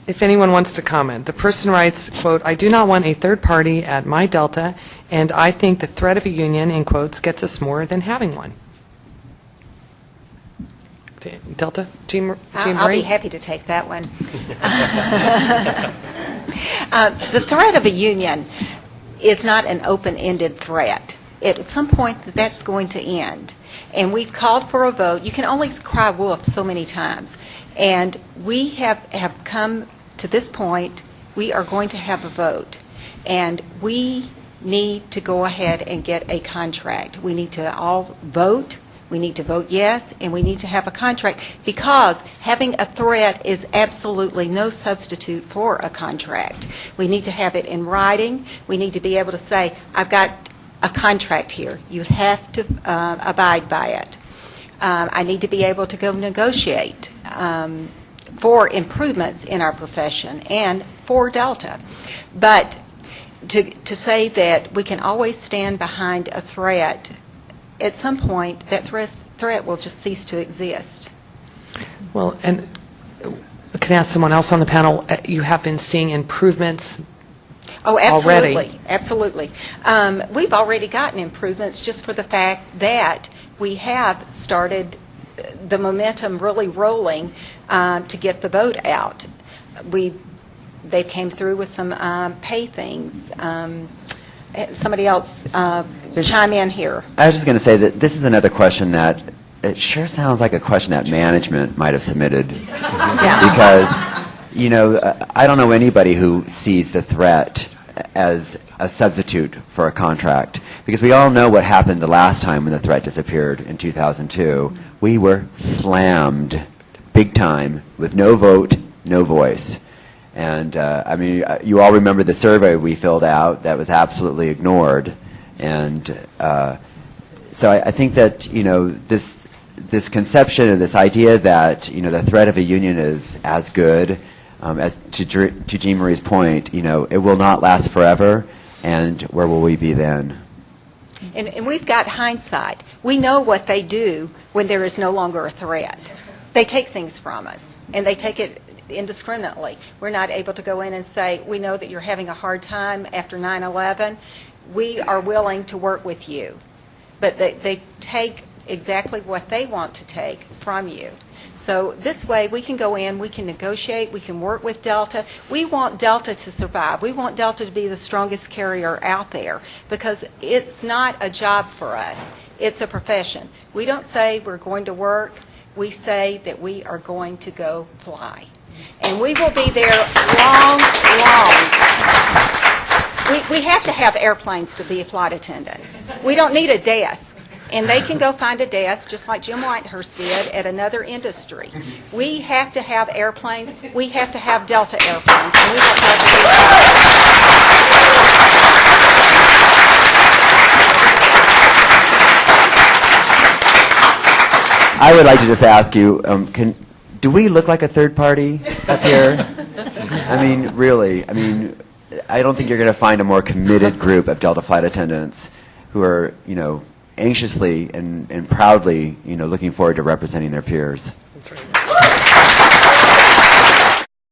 if anyone wants to comment. The person writes, quote, "I do not want a third party at my Delta, and I think the threat of a union," in quotes, "gets us more than having one." Delta, Jean I'll Marie? be happy to take that one. The threat of a union is not an open-ended threat. At some point, that's going to end. And we've called for a vote. You can only cry wolf so many times. And we have come to this point. We are going to have a vote. And we need to go ahead and get a contract. We need to all vote. We need to vote yes, and we need to have a contract, because having a threat is absolutely no substitute for a contract. We need to have it in writing. We need to be able to say, I've got a contract here. You have to abide by it. I need to be able to go negotiate for improvements in our profession and for Delta. But to say that we can always stand behind a threat, at some point, that threat will just cease to exist. Well, and can I ask someone else on the panel, you have been seeing improvements Oh, absolutely, already? Absolutely. We've already gotten improvements just for the fact that we have started the momentum really rolling to get the vote out. They came through with some pay things. Somebody else chime in here. I was just going to say that this is another question that it sure sounds like a question that management might have submitted. Yeah. Because, you know, I don't know anybody who sees the threat as a substitute for a contract. Because we all know what happened the last time when the threat disappeared in 2002. We were slammed big time with no vote, no voice. And, I mean, you all remember the survey we filled out that was absolutely ignored. And so I think that, you know, this conception and this idea that, you know, the threat of a union is as good, as to Jean Marie's point, you know, it will not last forever, and where will we be then? And we've got hindsight. We know what they do when there is no longer a threat. They take things from us, and they take it indiscriminately. We're not able to go in and say, we know that you're having a hard time after 9/11. We are willing to work with you. But they take exactly what they want to take from you. So this way we can go in, we can negotiate, we can work with Delta. We want Delta to survive. We want Delta to be the strongest carrier out there, because it's not a job for us. It's a profession. We don't say we're going to work. We say that we are going to go fly. And we will be there long. We have to have airplanes to be a flight attendant. We don't need a desk. And they can go find a desk, just like Jim Whitehurst did, at another industry. We have to have airplanes. We have to have Delta airplanes. And we will have I would like to just ask you, do we look like a third party up here? I mean, really, I mean, I don't think you're going to find a more committed group of Delta flight attendants who are, you know, anxiously and proudly, you know, looking forward to representing their peers.